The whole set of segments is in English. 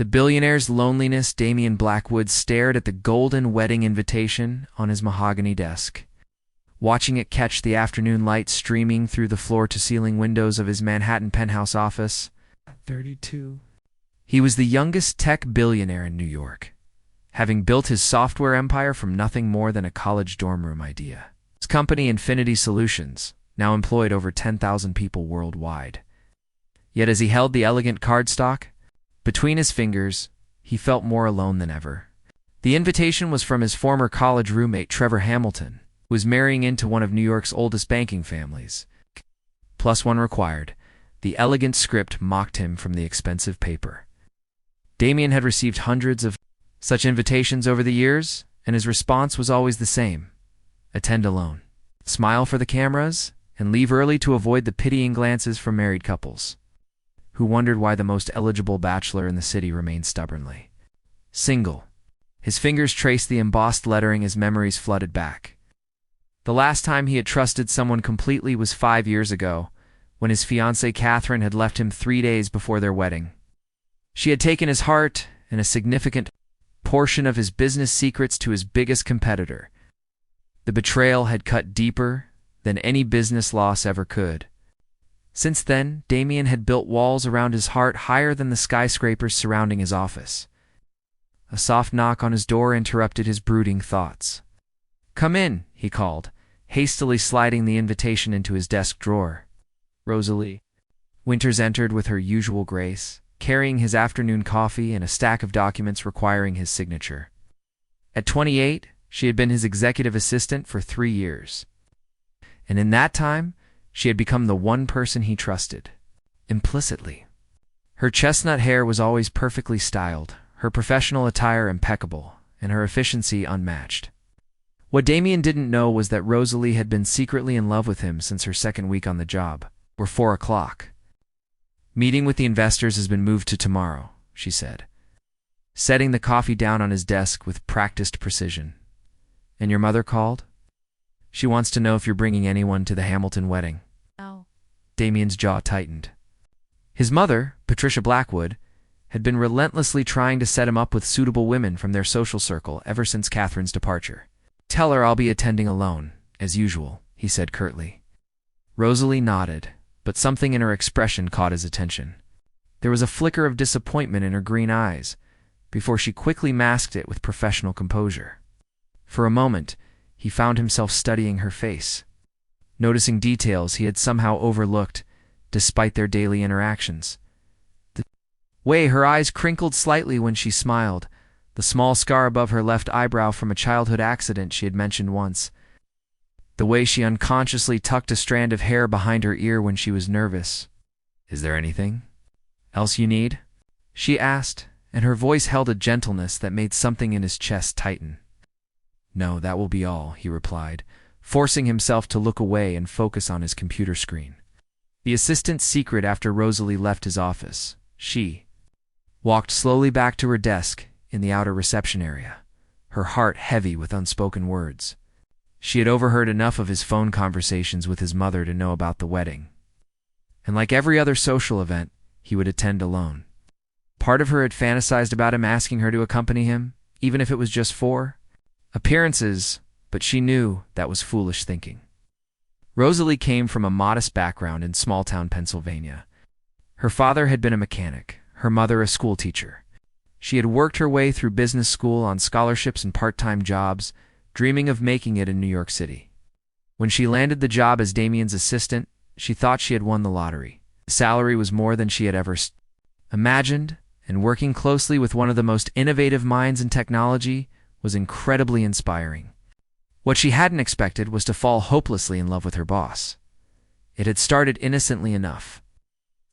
The billionaire's loneliness. Damian Blackwood stared at the golden wedding invitation on his mahogany desk, watching it catch the afternoon light streaming through the floor-to-ceiling windows of his Manhattan penthouse office. 32. He was the youngest tech billionaire in New York, having built his software empire from nothing more than a college dorm room idea. His company, Infinity Solutions, now employed over 10,000 people worldwide. Yet as he held the elegant cardstock between his fingers, he felt more alone than ever. The invitation was from his former college roommate, Trevor Hamilton, who was marrying into one of New York's oldest banking families. +1 required. The elegant script mocked him from the expensive paper. Damian had received hundreds of such invitations over the years, and his response was always the same: attend alone, smile for the cameras, and leave early to avoid the pitying glances from married couples, who wondered why the most eligible bachelor in the city remained stubbornly single. His fingers traced the embossed lettering as memories flooded back. The last time he had trusted someone completely was 5 years ago, when his fiancée Catherine had left him 3 days before their wedding. She had taken his heart and a significant portion of his business secrets to his biggest competitor. The betrayal had cut deeper than any business loss ever could. Since then, Damian had built walls around his heart higher than the skyscrapers surrounding his office. A soft knock on his door interrupted his brooding thoughts. "Come in," he called, hastily sliding the invitation into his desk drawer. Rosalie Winters entered with her usual grace, carrying his afternoon coffee and a stack of documents requiring his signature. At 28, she had been his executive assistant for 3 years. And in that time, she had become the one person he trusted, implicitly. Her chestnut hair was always perfectly styled, her professional attire impeccable, and her efficiency unmatched. What Damian didn't know was that Rosalie had been secretly in love with him since her second week on the job. "We're 4 o'clock. Meeting with the investors has been moved to tomorrow," she said, setting the coffee down on his desk with practiced precision. "And your mother called? She wants to know if you're bringing anyone to the Hamilton wedding." No. Damian's jaw tightened. His mother, Patricia Blackwood, had been relentlessly trying to set him up with suitable women from their social circle ever since Catherine's departure. "Tell her I'll be attending alone, as usual," he said curtly. Rosalie nodded, but something in her expression caught his attention. There was a flicker of disappointment in her green eyes, before she quickly masked it with professional composure. For a moment, he found himself studying her face, noticing details he had somehow overlooked despite their daily interactions. The way her eyes crinkled slightly when she smiled, the small scar above her left eyebrow from a childhood accident she had mentioned once, the way she unconsciously tucked a strand of hair behind her ear when she was nervous. "Is there anything else you need?" she asked, and her voice held a gentleness that made something in his chest tighten. "No, that will be all," he replied, forcing himself to look away and focus on his computer screen. The assistant's secret after Rosalie left his office. She walked slowly back to her desk in the outer reception area, her heart heavy with unspoken words. She had overheard enough of his phone conversations with his mother to know about the wedding. And like every other social event, he would attend alone. Part of her had fantasized about him asking her to accompany him, even if it was just for appearances, but she knew that was foolish thinking. Rosalie came from a modest background in small-town Pennsylvania. Her father had been a mechanic, her mother a schoolteacher. She had worked her way through business school on scholarships and part-time jobs, dreaming of making it in New York City. When she landed the job as Damian's assistant, she thought she had won the lottery. The salary was more than she had ever imagined, and working closely with one of the most innovative minds in technology was incredibly inspiring. What she hadn't expected was to fall hopelessly in love with her boss. It had started innocently enough.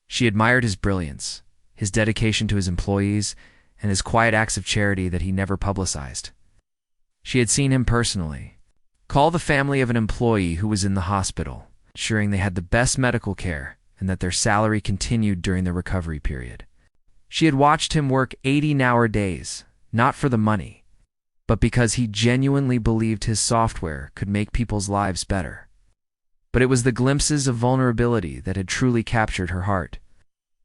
She admired his brilliance, his dedication to his employees, and his quiet acts of charity that he never publicized. She had seen him personally call the family of an employee who was in the hospital, ensuring they had the best medical care and that their salary continued during the recovery period. She had watched him work 80-hour days, not for the money, but because he genuinely believed his software could make people's lives better. But it was the glimpses of vulnerability that had truly captured her heart.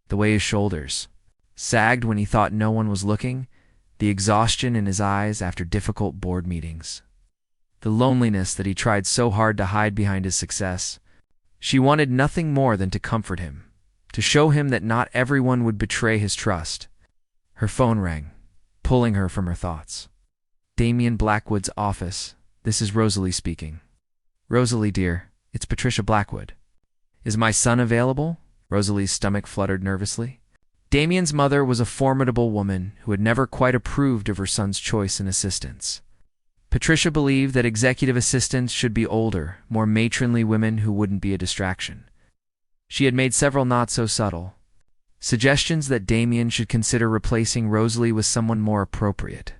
The way his shoulders sagged when he thought no one was looking, the exhaustion in his eyes after difficult board meetings, the loneliness that he tried so hard to hide behind his success. She wanted nothing more than to comfort him, to show him that not everyone would betray his trust. Her phone rang, pulling her from her thoughts. Damien Blackwood's office. This is Rosalie speaking. Rosalie, dear, it's Patricia Blackwood. Is my son available? Rosalie's stomach fluttered nervously. Damien's mother was a formidable woman who had never quite approved of her son's choice in assistants. Patricia believed that executive assistants should be older, more matronly women who wouldn't be a distraction. She had made several not-so-subtle suggestions that Damien should consider replacing Rosalie with someone more appropriate.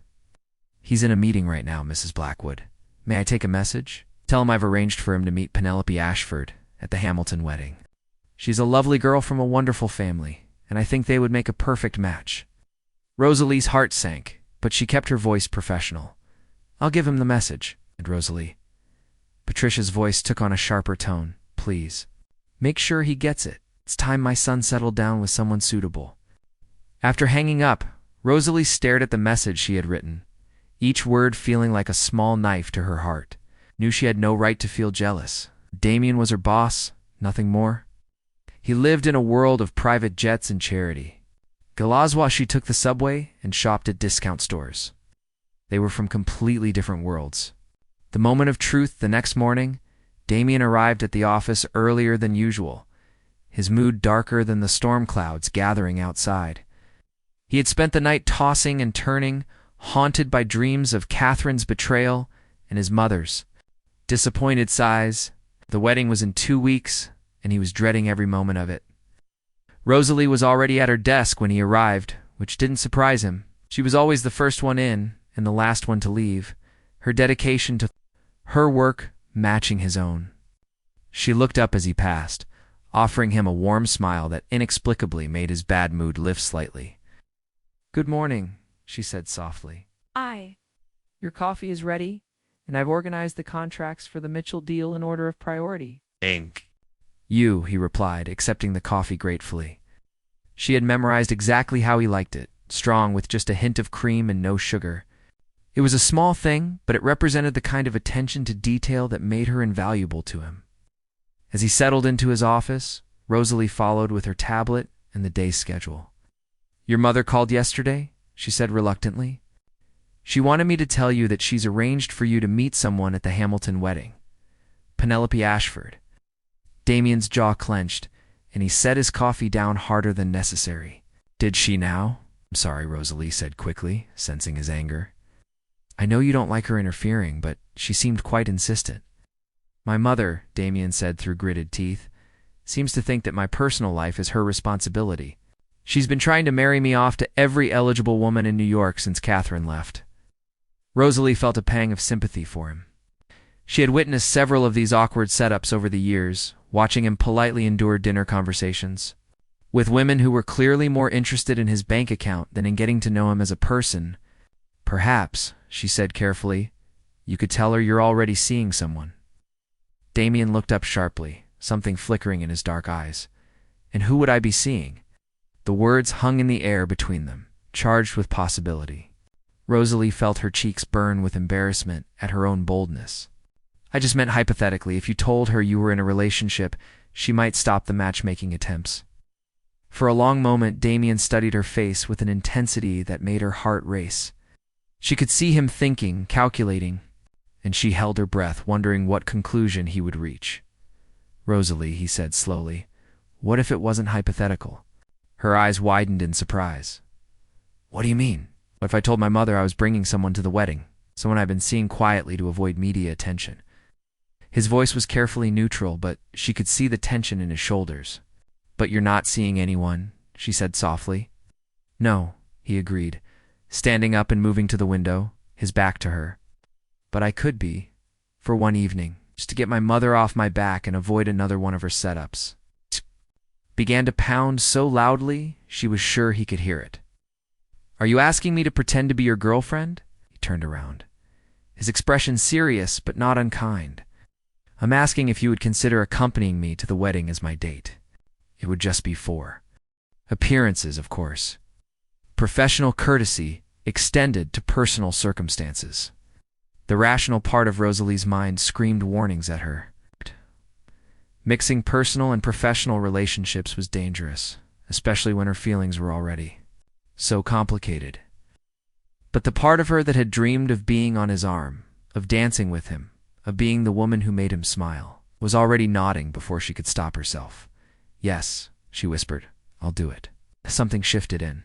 He's in a meeting right now, Mrs. Blackwood. May I take a message? Tell him I've arranged for him to meet Penelope Ashford at the Hamilton wedding. She's a lovely girl from a wonderful family, and I think they would make a perfect match. Rosalie's heart sank, but she kept her voice professional. I'll give him the message, said Rosalie. Patricia's voice took on a sharper tone. Please, make sure he gets it. It's time my son settled down with someone suitable. After hanging up, Rosalie stared at the message she had written, each word feeling like a small knife to her heart. Knew she had no right to feel jealous. Damien was her boss, nothing more. He lived in a world of private jets and charity. Galazwa, she took the subway and shopped at discount stores. They were from completely different worlds. The moment of truth the next morning, Damien arrived at the office earlier than usual, his mood darker than the storm clouds gathering outside. He had spent the night tossing and turning, haunted by dreams of Catherine's betrayal and his mother's. Disappointed sighs. The wedding was in 2 weeks, and he was dreading every moment of it. Rosalie was already at her desk when he arrived, which didn't surprise him. She was always the first one in and the last one to leave, her dedication to her work matching his own. She looked up as he passed, offering him a warm smile that inexplicably made his bad mood lift slightly. Good morning, she said softly. Your coffee is ready, and I've organized the contracts for the Mitchell deal in order of priority. You, he replied, accepting the coffee gratefully. She had memorized exactly how he liked it, strong with just a hint of cream and no sugar. It was a small thing, but it represented the kind of attention to detail that made her invaluable to him. As he settled into his office, Rosalie followed with her tablet and the day's schedule. Your mother called yesterday? She said reluctantly. She wanted me to tell you that she's arranged for you to meet someone at the Hamilton wedding. Penelope Ashford. Damien's jaw clenched, and he set his coffee down harder than necessary. Did she now? I'm sorry, Rosalie said quickly, sensing his anger. I know you don't like her interfering, but she seemed quite insistent. My mother, Damien said through gritted teeth, seems to think that my personal life is her responsibility. She's been trying to marry me off to every eligible woman in New York since Catherine left. Rosalie felt a pang of sympathy for him. She had witnessed several of these awkward setups over the years, watching him politely endure dinner conversations with women who were clearly more interested in his bank account than in getting to know him as a person. Perhaps, she said carefully, you could tell her you're already seeing someone. Damien looked up sharply, something flickering in his dark eyes. And who would I be seeing? The words hung in the air between them, charged with possibility. Rosalie felt her cheeks burn with embarrassment at her own boldness. I just meant hypothetically, if you told her you were in a relationship, she might stop the matchmaking attempts. For a long moment, Damien studied her face with an intensity that made her heart race. She could see him thinking, calculating, and she held her breath, wondering what conclusion he would reach. Rosalie, he said slowly, what if it wasn't hypothetical? Her eyes widened in surprise. What do you mean? What if I told my mother I was bringing someone to the wedding, someone I've been seeing quietly to avoid media attention? His voice was carefully neutral, but she could see the tension in his shoulders. But you're not seeing anyone, she said softly. No, he agreed, standing up and moving to the window, his back to her. But I could be, for one evening, just to get my mother off my back and avoid another one of her setups. Began to pound so loudly she was sure he could hear it. Are you asking me to pretend to be your girlfriend? He turned around, his expression serious but not unkind. I'm asking if you would consider accompanying me to the wedding as my date. It would just be for appearances, of course. Professional courtesy extended to personal circumstances. The rational part of Rosalie's mind screamed warnings at her. Mixing personal and professional relationships was dangerous, especially when her feelings were already so complicated. But the part of her that had dreamed of being on his arm, of dancing with him, of being the woman who made him smile, was already nodding before she could stop herself. "Yes," she whispered, "I'll do it." Something shifted in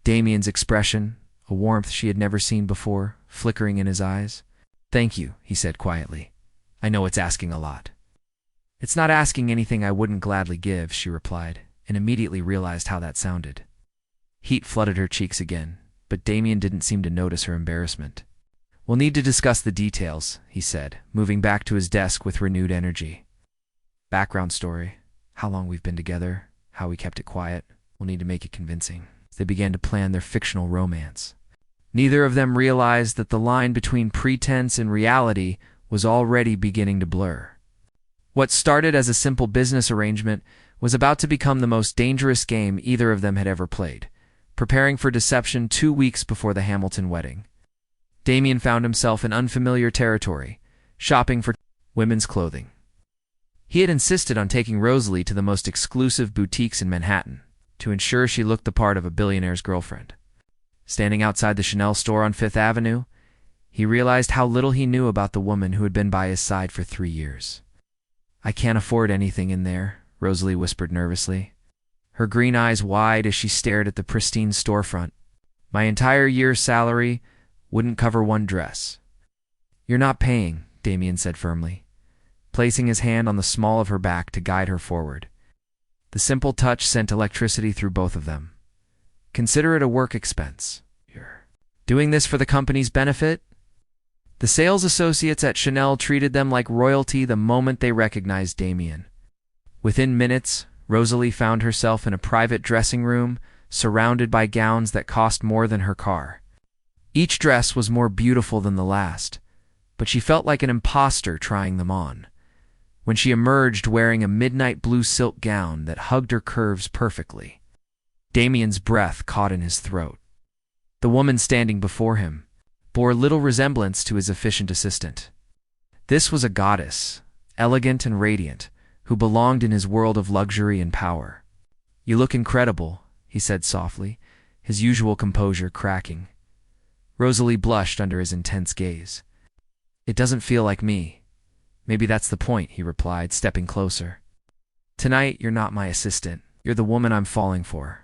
Damien's expression, a warmth she had never seen before, flickering in his eyes. "Thank you," he said quietly. "I know it's asking a lot." "It's not asking anything I wouldn't gladly give," she replied, and immediately realized how that sounded. Heat flooded her cheeks again, but Damien didn't seem to notice her embarrassment. "We'll need to discuss the details," he said, moving back to his desk with renewed energy. "Background story, how long we've been together, how we kept it quiet. We'll need to make it convincing." They began to plan their fictional romance. Neither of them realized that the line between pretense and reality was already beginning to blur. What started as a simple business arrangement was about to become the most dangerous game either of them had ever played, preparing for deception 2 weeks before the Hamilton wedding. Damien found himself in unfamiliar territory, shopping for women's clothing. He had insisted on taking Rosalie to the most exclusive boutiques in Manhattan to ensure she looked the part of a billionaire's girlfriend. Standing outside the Chanel store on Fifth Avenue, he realized how little he knew about the woman who had been by his side for 3 years. "I can't afford anything in there," Rosalie whispered nervously, her green eyes wide as she stared at the pristine storefront. "My entire year's salary wouldn't cover one dress." "You're not paying," Damien said firmly, placing his hand on the small of her back to guide her forward. The simple touch sent electricity through both of them. "Consider it a work expense. You're doing this for the company's benefit?" The sales associates at Chanel treated them like royalty the moment they recognized Damien. Within minutes, Rosalie found herself in a private dressing room, surrounded by gowns that cost more than her car. Each dress was more beautiful than the last, but she felt like an imposter trying them on. When she emerged wearing a midnight blue silk gown that hugged her curves perfectly, Damien's breath caught in his throat. The woman standing before him bore little resemblance to his efficient assistant. This was a goddess, elegant and radiant, who belonged in his world of luxury and power. "You look incredible," he said softly, his usual composure cracking. Rosalie blushed under his intense gaze. "It doesn't feel like me." "Maybe that's the point," he replied, stepping closer. "Tonight, you're not my assistant. You're the woman I'm falling for."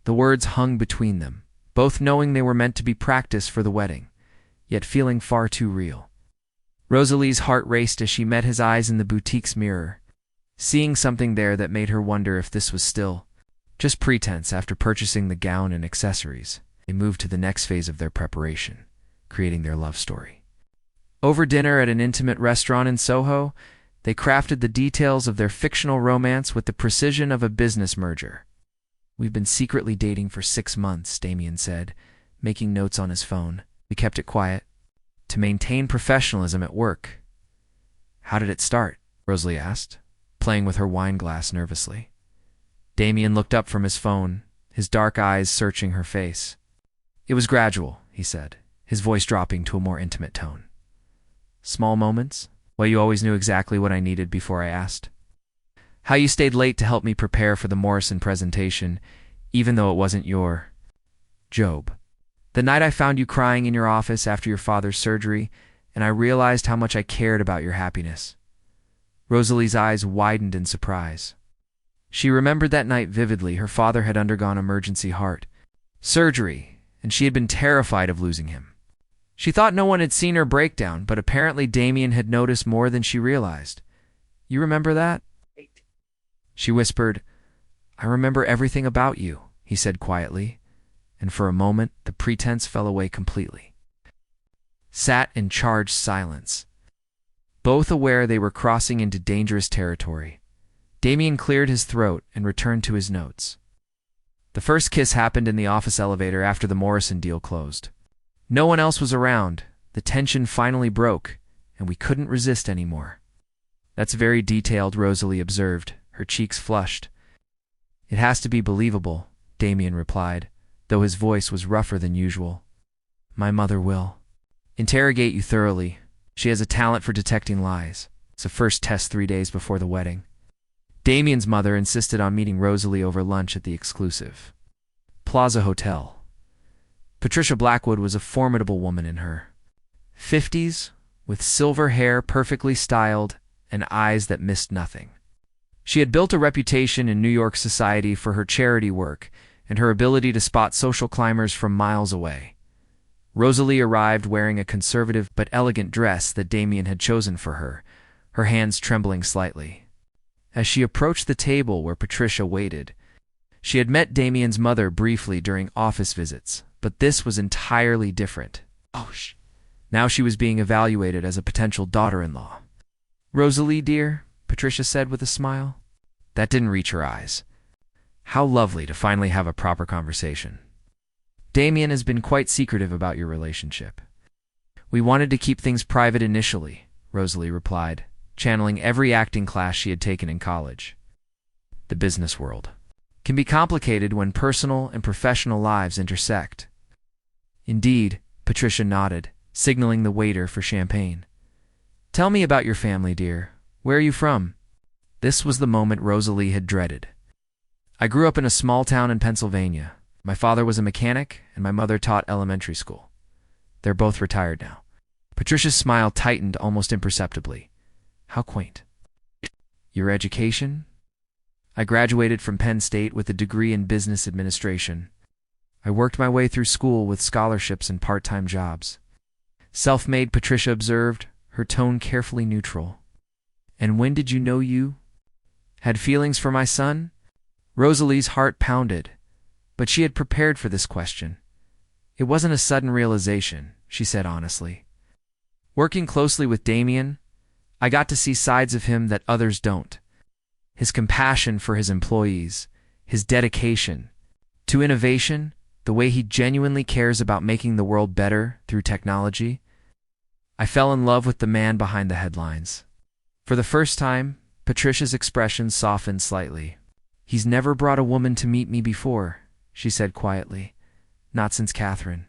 The words hung between them, both knowing they were meant to be practice for the wedding, yet feeling far too real. Rosalie's heart raced as she met his eyes in the boutique's mirror, seeing something there that made her wonder if this was still just pretense. After purchasing the gown and accessories, they moved to the next phase of their preparation, creating their love story. Over dinner at an intimate restaurant in Soho, they crafted the details of their fictional romance with the precision of a business merger. "We've been secretly dating for 6 months, Damien said, making notes on his phone. "We kept it quiet to maintain professionalism at work." "How did it start?" Rosalie asked, playing with her wine glass nervously. Damien looked up from his phone, his dark eyes searching her face. "It was gradual," he said, his voice dropping to a more intimate tone. "Small moments? Well, you always knew exactly what I needed before I asked. How you stayed late to help me prepare for the Morrison presentation, even though it wasn't your Job. The night I found you crying in your office after your father's surgery, and I realized how much I cared about your happiness." Rosalie's eyes widened in surprise. She remembered that night vividly. Her father had undergone emergency heart surgery, and she had been terrified of losing him. She thought no one had seen her breakdown, but apparently Damien had noticed more than she realized. "You remember that?" She whispered. "I remember everything about you," he said quietly, and for a moment the pretense fell away completely. Sat in charged silence, both aware they were crossing into dangerous territory. Damien cleared his throat and returned to his notes. The first kiss happened in the office elevator after the Morrison deal closed. No one else was around. The tension finally broke, and we couldn't resist anymore. "That's very detailed," Rosalie observed, her cheeks flushed. "It has to be believable," Damien replied, though his voice was rougher than usual. My mother will interrogate you thoroughly. She has a talent for detecting lies. It's a first test 3 days before the wedding. Damien's mother insisted on meeting Rosalie over lunch at the exclusive Plaza Hotel. Patricia Blackwood was a formidable woman in her 50s, with silver hair perfectly styled and eyes that missed nothing. She had built a reputation in New York society for her charity work and her ability to spot social climbers from miles away. Rosalie arrived wearing a conservative but elegant dress that Damien had chosen for her hands trembling slightly. As she approached the table where Patricia waited, she had met Damien's mother briefly during office visits, but this was entirely different. Now she was being evaluated as a potential daughter-in-law. Rosalie, dear, Patricia said with a smile. That didn't reach her eyes. How lovely to finally have a proper conversation. Damien has been quite secretive about your relationship. We wanted to keep things private initially, Rosalie replied, channeling every acting class she had taken in college. The business world can be complicated when personal and professional lives intersect. Indeed, Patricia nodded, signaling the waiter for champagne. Tell me about your family, dear. Where are you from? This was the moment Rosalie had dreaded. I grew up in a small town in Pennsylvania. My father was a mechanic, and my mother taught elementary school. They're both retired now. Patricia's smile tightened almost imperceptibly. How quaint. Your education? I graduated from Penn State with a degree in business administration. I worked my way through school with scholarships and part-time jobs. Self-made, Patricia observed, her tone carefully neutral. And when did you know you had feelings for my son? Rosalie's heart pounded, but she had prepared for this question. It wasn't a sudden realization, she said honestly. Working closely with Damien, I got to see sides of him that others don't. His compassion for his employees, his dedication to innovation, the way he genuinely cares about making the world better through technology. I fell in love with the man behind the headlines. For the first time, Patricia's expression softened slightly. He's never brought a woman to meet me before, she said quietly. Not since Catherine.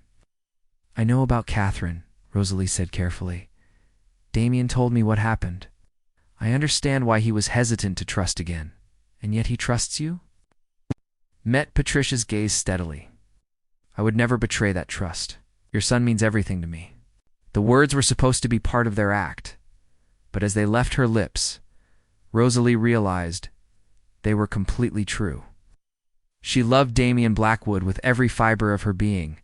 I know about Catherine, Rosalie said carefully. Damien told me what happened. I understand why he was hesitant to trust again. And yet he trusts you? Met Patricia's gaze steadily. I would never betray that trust. Your son means everything to me. The words were supposed to be part of their act, but as they left her lips, Rosalie realized they were completely true. She loved Damien Blackwood with every fiber of her being,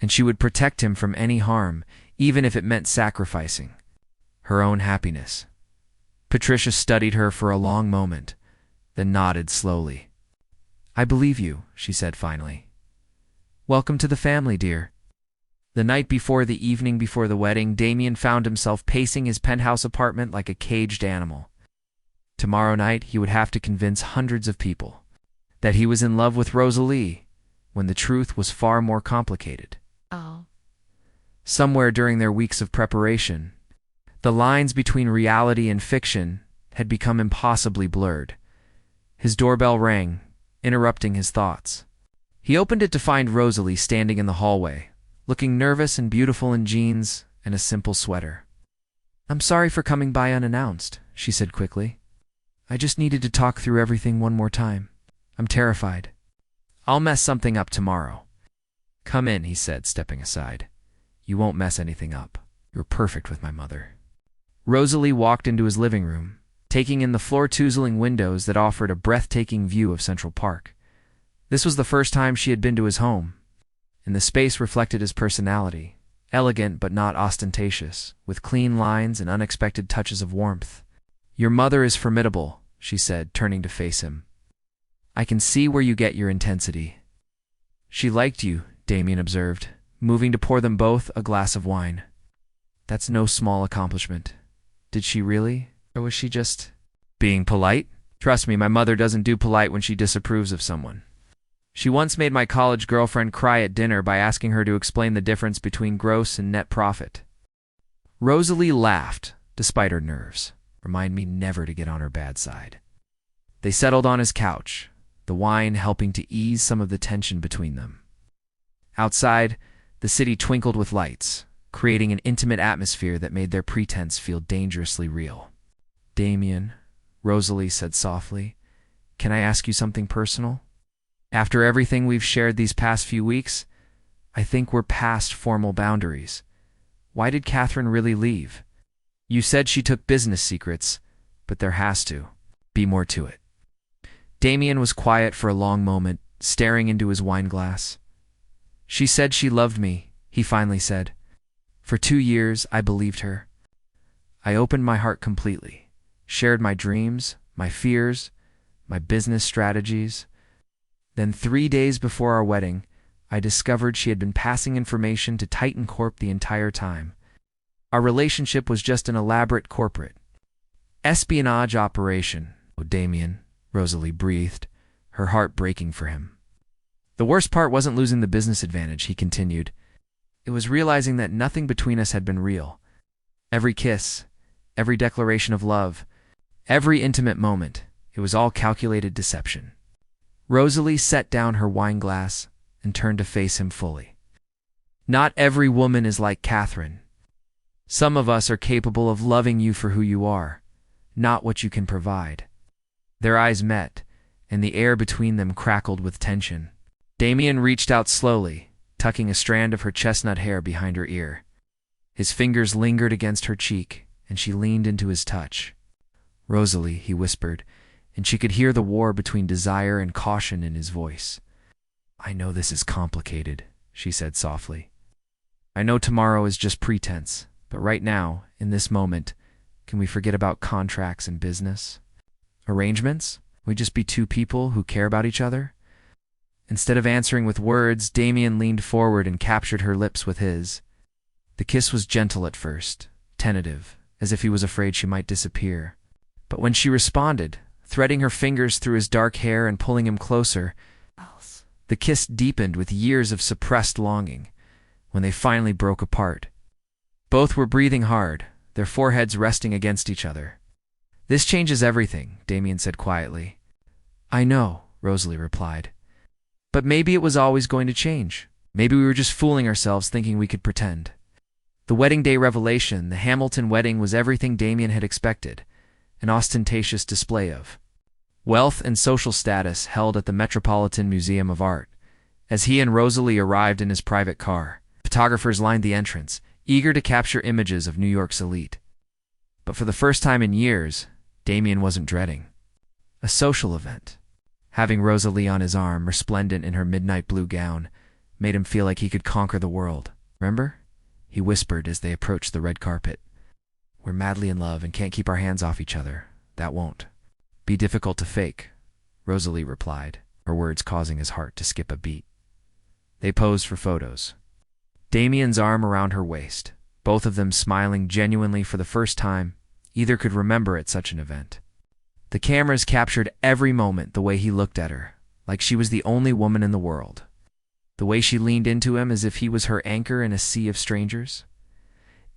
and she would protect him from any harm, even if it meant sacrificing her own happiness. Patricia studied her for a long moment, then nodded slowly. I believe you, she said finally. Welcome to the family, dear. The night before the evening before the wedding, Damien found himself pacing his penthouse apartment like a caged animal. Tomorrow night, he would have to convince hundreds of people that he was in love with Rosalie, when the truth was far more complicated. Somewhere during their weeks of preparation, the lines between reality and fiction had become impossibly blurred. His doorbell rang, interrupting his thoughts. He opened it to find Rosalie standing in the hallway, looking nervous and beautiful in jeans and a simple sweater. I'm sorry for coming by unannounced, she said quickly. I just needed to talk through everything one more time. I'm terrified. I'll mess something up tomorrow. Come in, he said, stepping aside. You won't mess anything up. You're perfect with my mother. Rosalie walked into his living room, taking in the floor-toozling windows that offered a breathtaking view of Central Park. This was the first time she had been to his home, and the space reflected his personality, elegant but not ostentatious, with clean lines and unexpected touches of warmth. Your mother is formidable, she said, turning to face him. I can see where you get your intensity. She liked you, Damien observed, moving to pour them both a glass of wine. That's no small accomplishment. Did she really? Or was she just being polite? Trust me, my mother doesn't do polite when she disapproves of someone. She once made my college girlfriend cry at dinner by asking her to explain the difference between gross and net profit. Rosalie laughed, despite her nerves. Remind me never to get on her bad side. They settled on his couch, the wine helping to ease some of the tension between them. Outside, the city twinkled with lights, creating an intimate atmosphere that made their pretense feel dangerously real. "Damien," Rosalie said softly, "can I ask you something personal? After everything we've shared these past few weeks, I think we're past formal boundaries. Why did Catherine really leave? You said she took business secrets, but there has to be more to it." Damien was quiet for a long moment, staring into his wine glass. "She said she loved me," he finally said. "For 2 years, I believed her. I opened my heart completely, shared my dreams, my fears, my business strategies. Then 3 days before our wedding, I discovered she had been passing information to Titan Corp the entire time. Our relationship was just an elaborate corporate espionage operation." "Oh, Damien," Rosalie breathed, her heart breaking for him. "The worst part wasn't losing the business advantage," he continued. "It was realizing that nothing between us had been real. Every kiss, every declaration of love, every intimate moment, it was all calculated deception." Rosalie set down her wine glass and turned to face him fully. "Not every woman is like Catherine. Some of us are capable of loving you for who you are, not what you can provide." Their eyes met, and the air between them crackled with tension. Damien reached out slowly, tucking a strand of her chestnut hair behind her ear. His fingers lingered against her cheek, and she leaned into his touch. "Rosalie," he whispered, and she could hear the war between desire and caution in his voice. "I know this is complicated," she said softly. "I know tomorrow is just pretense, but right now, in this moment, can we forget about contracts and business? Arrangements? We just be 2 people who care about each other?" Instead of answering with words, Damien leaned forward and captured her lips with his. The kiss was gentle at first, tentative, as if he was afraid she might disappear. But when she responded, threading her fingers through his dark hair and pulling him closer, the kiss deepened with years of suppressed longing. When they finally broke apart, both were breathing hard, their foreheads resting against each other. "This changes everything," Damien said quietly. "I know," Rosalie replied. "But maybe it was always going to change. Maybe we were just fooling ourselves thinking we could pretend." The wedding day revelation, the Hamilton wedding, was everything Damien had expected, an ostentatious display of wealth and social status held at the Metropolitan Museum of Art. As he and Rosalie arrived in his private car, photographers lined the entrance, eager to capture images of New York's elite. But for the first time in years, Damien wasn't dreading a social event. Having Rosalie on his arm, resplendent in her midnight blue gown, made him feel like he could conquer the world. "Remember?" he whispered as they approached the red carpet. "We're madly in love and can't keep our hands off each other. That won't be difficult to fake," Rosalie replied, her words causing his heart to skip a beat. They posed for photos, Damien's arm around her waist, both of them smiling genuinely for the first time either could remember at such an event. The cameras captured every moment, the way he looked at her, like she was the only woman in the world. The way she leaned into him as if he was her anchor in a sea of strangers.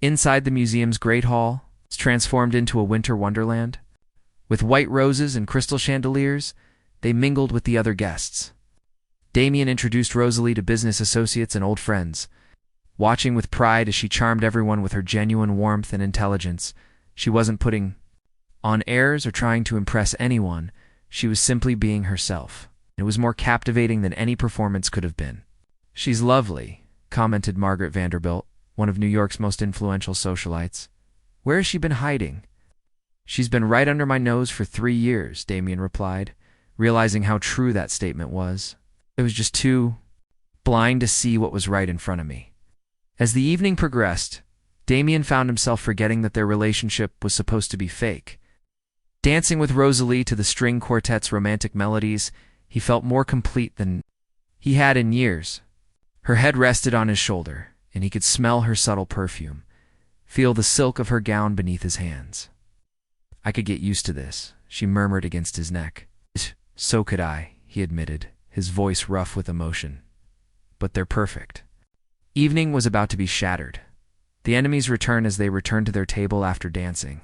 Inside the museum's great hall, it's transformed into a winter wonderland. With white roses and crystal chandeliers, they mingled with the other guests. Damien introduced Rosalie to business associates and old friends, watching with pride as she charmed everyone with her genuine warmth and intelligence. She wasn't putting on airs or trying to impress anyone. She was simply being herself. It was more captivating than any performance could have been. "She's lovely," commented Margaret Vanderbilt, one of New York's most influential socialites. "Where has she been hiding?" "She's been right under my nose for 3 years," Damien replied, realizing how true that statement was. "I was just too blind to see what was right in front of me." As the evening progressed, Damien found himself forgetting that their relationship was supposed to be fake. Dancing with Rosalie to the string quartet's romantic melodies, he felt more complete than he had in years. Her head rested on his shoulder, and he could smell her subtle perfume, feel the silk of her gown beneath his hands. "I could get used to this," she murmured against his neck. "So could I," he admitted, his voice rough with emotion. "But they're perfect." Evening was about to be shattered. The enemies returned as they returned to their table after dancing.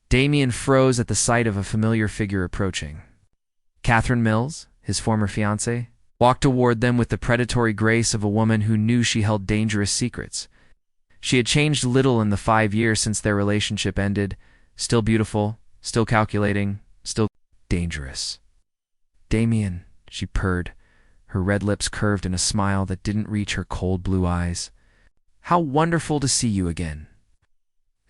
Damien froze at the sight of a familiar figure approaching. Catherine Mills, his former fiancée, walked toward them with the predatory grace of a woman who knew she held dangerous secrets. She had changed little in the 5 years since their relationship ended, still beautiful, still calculating, still dangerous. "Damien," she purred, her red lips curved in a smile that didn't reach her cold blue eyes. "How wonderful to see you again."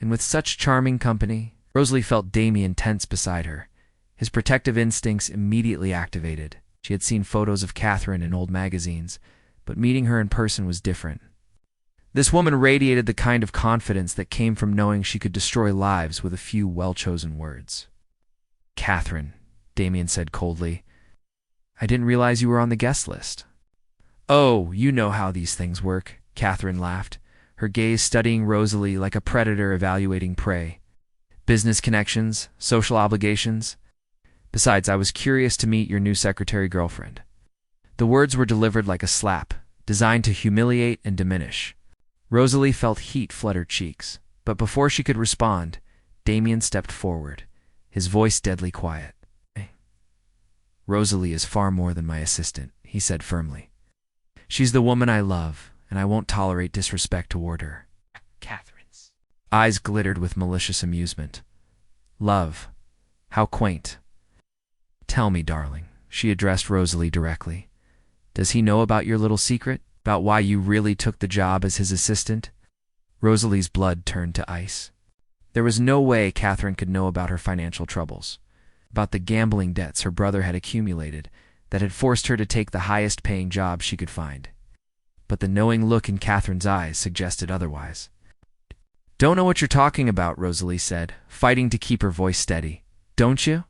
And with such charming company, Rosalie felt Damien tense beside her. His protective instincts immediately activated. She had seen photos of Catherine in old magazines, but meeting her in person was different. This woman radiated the kind of confidence that came from knowing she could destroy lives with a few well-chosen words. "Catherine," Damien said coldly, "I didn't realize you were on the guest list." "Oh, you know how these things work," Catherine laughed, her gaze studying Rosalie like a predator evaluating prey. "Business connections, social obligations. Besides, I was curious to meet your new secretary girlfriend." The words were delivered like a slap, designed to humiliate and diminish. Rosalie felt heat flood her cheeks, but before she could respond, Damien stepped forward, his voice deadly quiet. "Rosalie is far more than my assistant," he said firmly. "She's the woman I love, and I won't tolerate disrespect toward her." Catherine's eyes glittered with malicious amusement. "Love? How quaint. Tell me, darling," she addressed Rosalie directly. "Does he know about your little secret? About why you really took the job as his assistant?" Rosalie's blood turned to ice. There was no way Catherine could know about her financial troubles, about the gambling debts her brother had accumulated that had forced her to take the highest-paying job she could find. But the knowing look in Catherine's eyes suggested otherwise. "Don't know what you're talking about," Rosalie said, fighting to keep her voice steady. "Don't you?"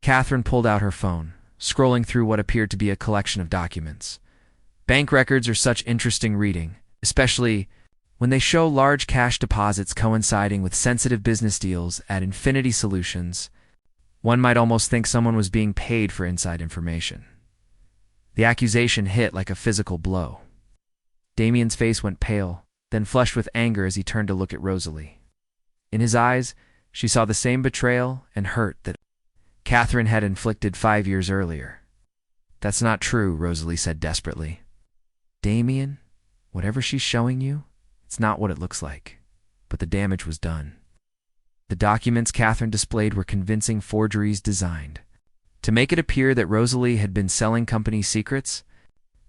Catherine pulled out her phone, scrolling through what appeared to be a collection of documents. Bank records are such interesting reading, especially when they show large cash deposits coinciding with sensitive business deals at Infinity Solutions. One might almost think someone was being paid for inside information. The accusation hit like a physical blow. Damien's face went pale, then flushed with anger as he turned to look at Rosalie. In his eyes, she saw the same betrayal and hurt that Catherine had inflicted 5 years earlier. "That's not true," Rosalie said desperately. "Damien, whatever she's showing you, it's not what it looks like." But the damage was done. The documents Catherine displayed were convincing forgeries designed to make it appear that Rosalie had been selling company secrets.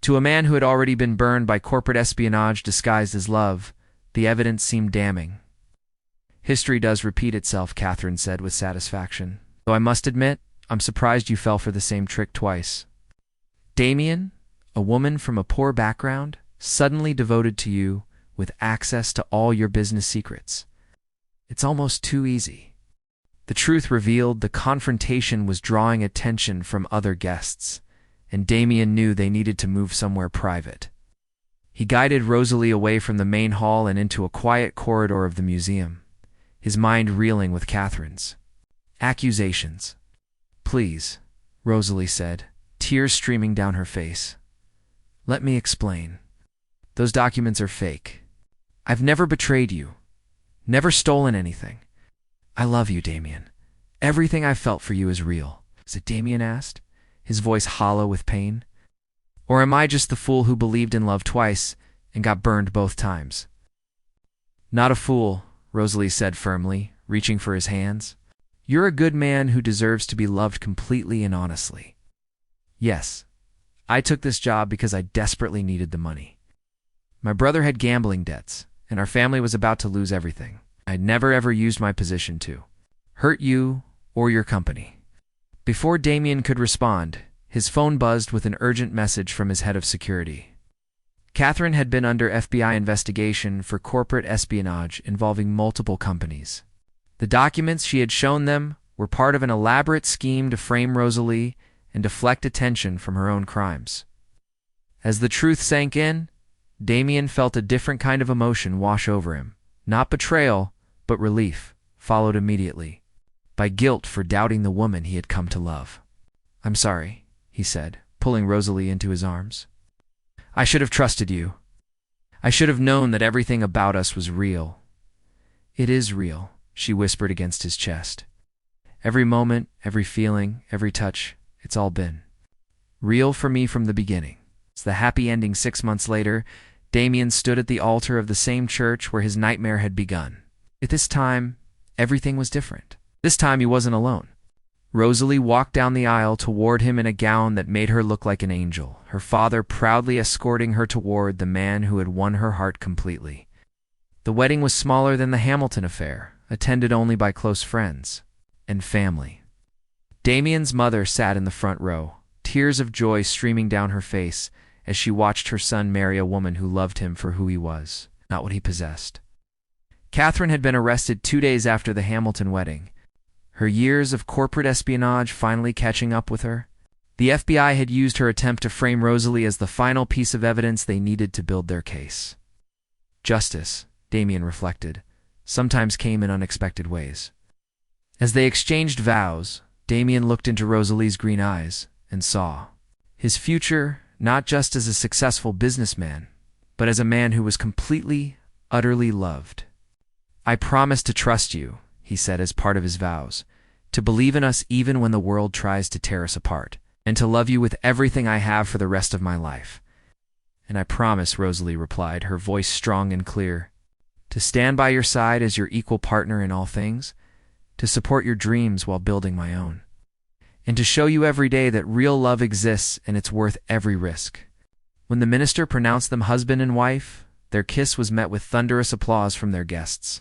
To a man who had already been burned by corporate espionage disguised as love, the evidence seemed damning. "History does repeat itself," Catherine said with satisfaction. "Though I must admit, I'm surprised you fell for the same trick twice. Damien, a woman from a poor background, suddenly devoted to you, with access to all your business secrets. It's almost too easy." The truth revealed, the confrontation was drawing attention from other guests, and Damien knew they needed to move somewhere private. He guided Rosalie away from the main hall and into a quiet corridor of the museum, his mind reeling with Catherine's accusations. "Please," Rosalie said, tears streaming down her face. "Let me explain. Those documents are fake. I've never betrayed you, never stolen anything. I love you, Damien. Everything I've felt for you is real." "Is it?" Damien asked, his voice hollow with pain. "Or am I just the fool who believed in love twice and got burned both times?" "Not a fool," Rosalie said firmly, reaching for his hands. "You're a good man who deserves to be loved completely and honestly. Yes, I took this job because I desperately needed the money. My brother had gambling debts, and our family was about to lose everything. I'd never ever used my position to hurt you or your company." Before Damien could respond, his phone buzzed with an urgent message from his head of security. Catherine had been under FBI investigation for corporate espionage involving multiple companies. The documents she had shown them were part of an elaborate scheme to frame Rosalie and deflect attention from her own crimes. As the truth sank in, Damien felt a different kind of emotion wash over him. Not betrayal, but relief, followed immediately by guilt for doubting the woman he had come to love. "I'm sorry," he said, pulling Rosalie into his arms. "I should have trusted you. I should have known that everything about us was real." "It is real," she whispered against his chest. "Every moment, every feeling, every touch, it's all been." Real for me from the beginning. It's the happy ending 6 months later. Damien stood at the altar of the same church where his nightmare had begun. At this time, everything was different. This time he wasn't alone. Rosalie walked down the aisle toward him in a gown that made her look like an angel, her father proudly escorting her toward the man who had won her heart completely. The wedding was smaller than the Hamilton affair, attended only by close friends and family. Damien's mother sat in the front row, tears of joy streaming down her face as she watched her son marry a woman who loved him for who he was, not what he possessed. Catherine had been arrested 2 days after the Hamilton wedding, her years of corporate espionage finally catching up with her. The FBI had used her attempt to frame Rosalie as the final piece of evidence they needed to build their case. Justice, Damien reflected, sometimes came in unexpected ways. As they exchanged vows, Damien looked into Rosalie's green eyes and saw his future not just as a successful businessman, but as a man who was completely, utterly loved. "I promise to trust you," he said as part of his vows, "to believe in us even when the world tries to tear us apart, and to love you with everything I have for the rest of my life." "And I promise," Rosalie replied, her voice strong and clear, "to stand by your side as your equal partner in all things, to support your dreams while building my own, and to show you every day that real love exists and it's worth every risk." When the minister pronounced them husband and wife, their kiss was met with thunderous applause from their guests.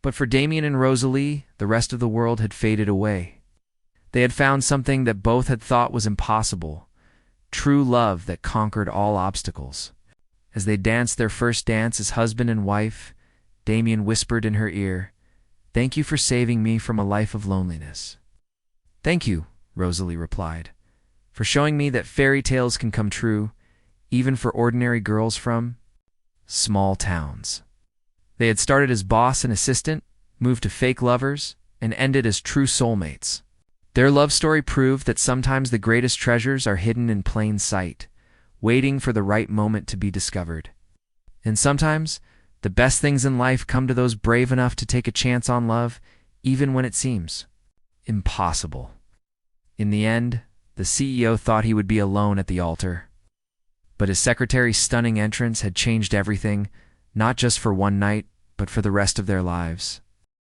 But for Damien and Rosalie, the rest of the world had faded away. They had found something that both had thought was impossible, true love that conquered all obstacles. As they danced their first dance as husband and wife, Damien whispered in her ear, "Thank you for saving me from a life of loneliness." "Thank you," Rosalie replied, "for showing me that fairy tales can come true, even for ordinary girls from small towns." They had started as boss and assistant, moved to fake lovers, and ended as true soulmates. Their love story proved that sometimes the greatest treasures are hidden in plain sight, waiting for the right moment to be discovered. And sometimes, the best things in life come to those brave enough to take a chance on love, even when it seems impossible. In the end, the CEO thought he would be alone at the altar. But his secretary's stunning entrance had changed everything, not just for one night, but for the rest of their lives.